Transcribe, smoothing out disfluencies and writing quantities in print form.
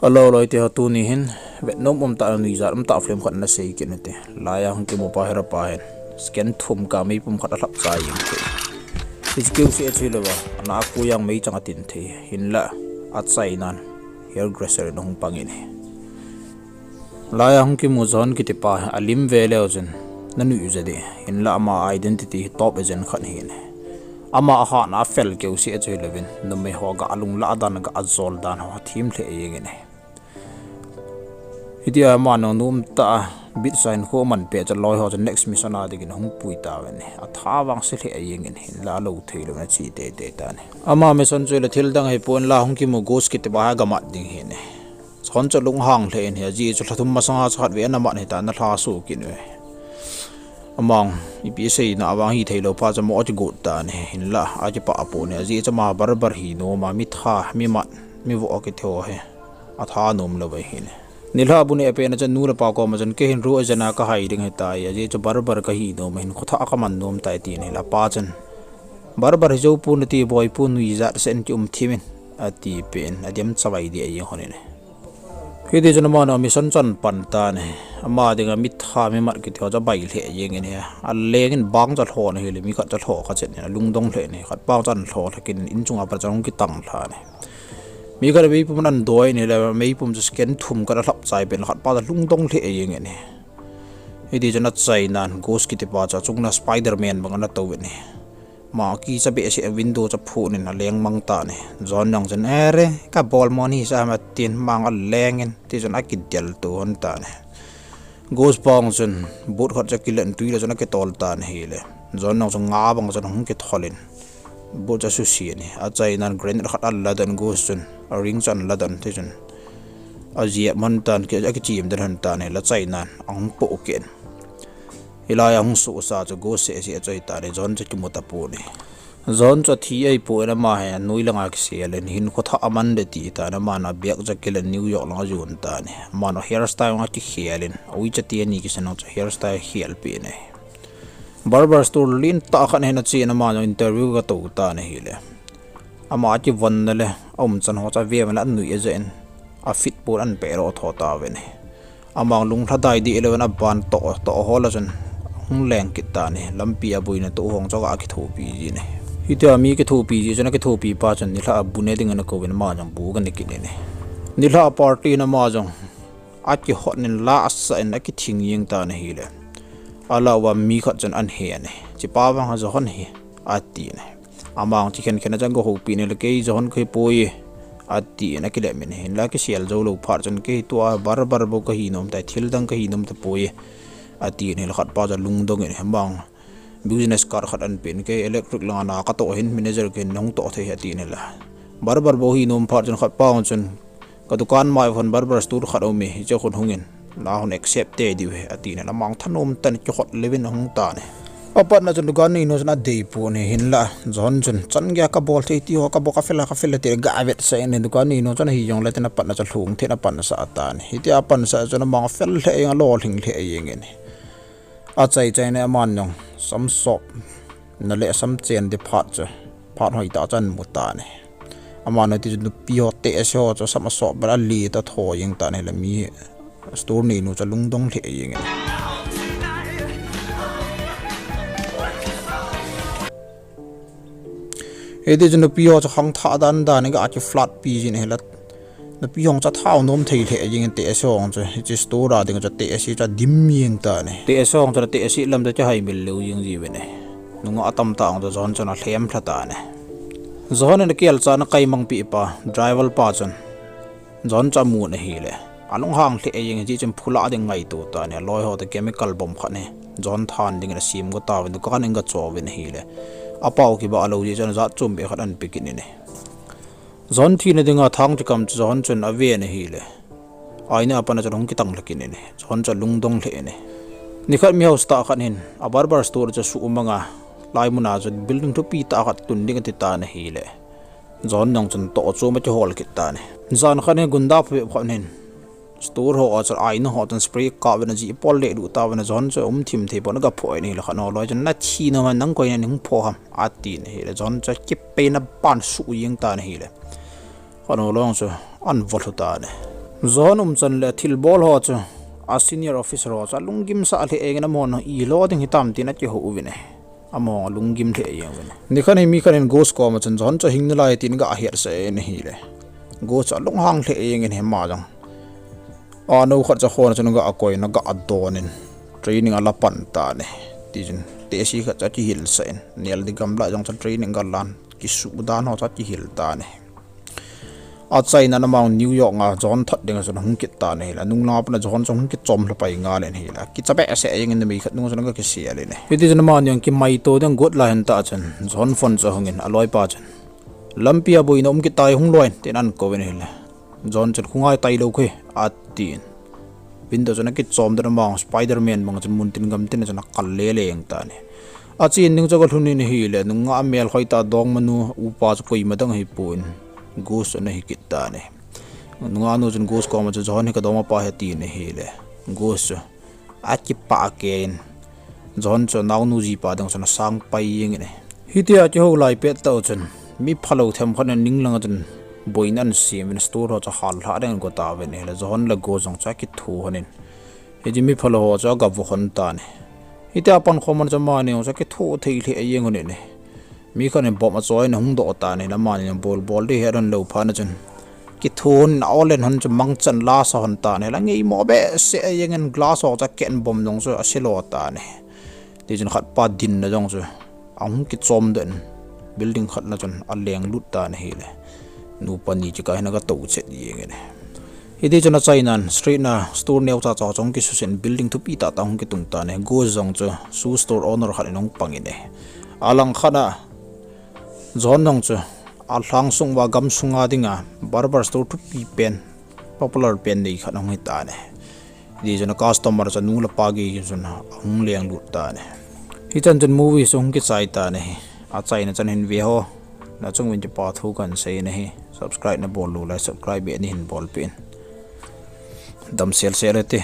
Hello loi te tu ni hin vet nom ta ni za ta flem khat na sei kin te la ya hung ke mo pa hera pa hen scan thum ka mi pum khat lap sai yim te skill se chile ba na ku yang mei chang tin the hin la at sai nan hairdresser no hung pangin la ya hung ke mo zon ki te pa alim vele ozen na nu uze de hin la ma identity top ezen khan hin ama ha na fel ke usi chile bin no me ho ga alung la dan ga azol dan ho thim the yeng ne Idia mano num ta bit sign ho man pe cha loi ho the next mission a digin hung pui ta ne a tha wang se the ayeng in hin la lo theilo na chi te te ta ne ama mission chule thil dang he pon la hung ki mo ghost ki te ba ga ma ding he ne chon cha lung hang the en he ji chu thum ma sanga chat ve na ma ne ta na tha su ki ne among ipc na awang hi theilo pa cha mo chi gut ta ne hin la a chi pa po ne ji cha ma bar bar hi no ma mi tha mi mat mi vo ki tho he a tha nom lo ba hi ne Nilha bune ape na chan nura pa ko ma chan ke hin ru ajana ka hai ding heta ya je chu barbar ka hi no main khotha ka man nom tai ti ne la pa chan barbar jo pu na ti boy pu nui za sen chum thimin ati pen adiam chawai di ai hone ne he de jana ma na mission chan pan ta ne ama dinga mit tha me mar ki tho ja bai le yeng ne a lengin bang cha tho ne he le mi kha cha tho ka chen ne lungdong le ne khat pa chan tho thakin in chunga par chang ki tang tha ne mi ka be pum nan doi ne la me pum just scan thum ka lap chai ben khat pa da lung dong the yeng ne idi jana chai nan ghost ki te pa cha chungna spiderman bang na to ne ma ki cha be se window cha phu ne na leng mang ta ne zon nang jan ere ka ball money sa ma tin mang a lengen ti jan a ki del to hon ta ne ghost bang jan bot khat cha kilen tui la jana ke tol ta ne hele zon nang cha nga bang jan hung ke tholin bo cha su si ne a chai nan grand khat al la dan ghost jan a ring chan la dan te jan a zia man tan ke a ki chim dan han ta ne la chai nan ang po ken hilai ang su sa cha ghost se si a chai ta ne zon cha ki mo ta po ne zon cha thi ai po na ma he nui langa ki se len hin ko tha aman de ti ta na ma na biak cha ke len new york langa jun ta ne ma no hairstyle nga ki khialin oi cha ti ni ki se no cha hairstyle khial pe ne barber store lin ta khan hena chi na ma no interview ga to ta ne hile ama chi von na le om chan ho cha ve ma nui e zen a fit pur an pe ro tho ta ve ne amang lung thadai di 11 a ban to ho la jan hung leng ki ta ne lampi a buina to hong cha ga ki tho pi ji ne hitia mi ki tho pi ji jana ki tho pi pa chan ni la bu ne ding na ko ben ma jang bu ga ni ki ne ni la party na ma jang a ki hot nin la asa en a ki thing yeng ta ne hile ala wa mi khat jan an he ne chi pa wang ha zon he ati ne amang chi khen khen jang go ho pi ne le ke zon khoi poi ati na ki le men hin la ki sial zo lo phar jan ke to bar bar bo ka hi nom tai thil dang ka hi nom ta poi ati ne la khat pa ja lung dong ne hambang business car khat an pen ke electric la na ka to hin manager ke nong to the ati ne la bar bar bo hi nom phar jan khat pa jan ka dukan mai phon bar bar store khat o me che khon hungin la hon accept te di we ati ne la mang thanom tan ki khot levin hung ta ne apat na dukan ni no na dei pu ne hin la zon jon chan gya ka bol the ti ho ka bo ka fela te ga avet sa ne dukan ni no chan hi yong la te na pat na cha thung the na pan sa ta ne hi ti apan sa jon mang fel the yang lo hing the yeng ne a chai chai ne man nong sam sop na le sam chen de phat hoi ta chan mu ta ne ama na ti nu pi ho te so cho sam so bra li ta tho yeng ta ne la mi store ni no cha lung dong the yeng ne ede jnu pi ho cha khang tha dan ne ga chi flat pi jin he la na pi hong cha thau nom thei the yeng te so ong cha chi store ra ding cha te si cha dim yeng ta ne te so ong cha te si lam da cha hai mil lu yeng ji we ne nunga atam ta ong da zon cha na thlem thla ta ne zon ne kel cha na kai mang pi pa driver pa chan zon cha mu ne hi le along hang the yeng ji chem phula de ngai to ta ne loi ho the chemical bom kha ne zon than ding na sim go ta we ka ning ga cho we ne hi le apau ki ba alo ji chan za chum be khat an pikin ne zon thi ne dinga thang chi kam zon chun ave ne hi le aina apana chong ki tang lakin ne zon cha lung dong le ne ni khat mi house ta khan hin a barbar store cha su manga lai muna cha building to pi ta khat tun ding ti ta ne hi le zon nang chun to chu ma chi hol ki ta ne zan khan ne gunda phe khan hin store ho achar aina ho tan spray ka wen ji pol le du ta wen zon cha thim the pon ga phoi ni la khan ho lo jan na chi na man nang koi na ning pho ham ati ne hi le zon cha ki pe na pan su yeng ta ne hi le khan ho long so an vol ta ne zon chan le thil bol ho chu a senior officer ho cha lungim sa le engena mon I lo ding hitam tin a ki ho uvine amo lungim the yang wen ni khani mi khanin ghost ko ma chan zon cha hing lai tin ga her se ne hi le go cha lung hang the eng en he ma jang a no khat cha khon chan ga akoi na ga adonin training ala pan ta ne ti jin te si khat cha chi hil sen nel di gam la jang cha training ga lan ki su dan ho cha chi hil ta ne a China na mang New York nga zon that ding so hung kit ta ne la nung la pa na zon so hung kit chom la pai nga len hi la ki chabe ase yeng in mi khat nung so nga ki sia le ne iti jin ma nyang ki mai to dang god la hen ta chan zon fon cho hungin aloi pa chan lampia boi nom ki tai hung loin ten an ko wen hi la zon chan khungai tai lo khe a tin window so na ki chom da ma Spider-Man mang chan mun tin gam tin so na kal le le yang ta ne a chin ning chago thun ni hi le nung nga mel khoi ta dong manu upa chu koi madang hi pun ghost na hi kitta ne nunga no jun ghost ko ma chu zon hi ka doma pa he ti ne hi le ghost a ki pa ken zon cho naw nu ji pa dang sana sang pai yeng ne hi ti a chi ho lai pet to chun mi phalo them khan ning lang chun boinan sim in store ho cha hal ha den ko ta ve ne le zon la go jong cha ki thu hanin he ji mi phalo ho cha ga bu khon ta ne hi ti a pan khomon cha ma ne cha ki thu thei le yeng ne mi khan bom a choi na hung do ta ne la ma ni bol de heron lo pha na chun ki thun olen han chu mang chan la sa hon ta ne la ngei mo be se yengen glass ho cha ken bom dong so asilo ta ne ti jun khat pa din na jong so ang ki chom den building khat na chun a leng lut ta ne hi le nu pani chi ka na ga to che yeng ne ide chuna China street na store neu cha cha chong ki su sen building thu pi ta ta hung ki tung ta ne go jong cho su store owner khat nong pangi ne alang khana zon nong chu a hlang sung wa gam sunga dinga barber store to pi pen popular pen nei khanong hi ta ne di jona customer cha nu la pa gi jona hung leng lu ta ne hi chan chan movie sung ki chai ta ne a chai na chan hin ve ho na chung win pa thu kan sei ne hi subscribe na bol lu la subscribe be ni hin bol pin dam sel serete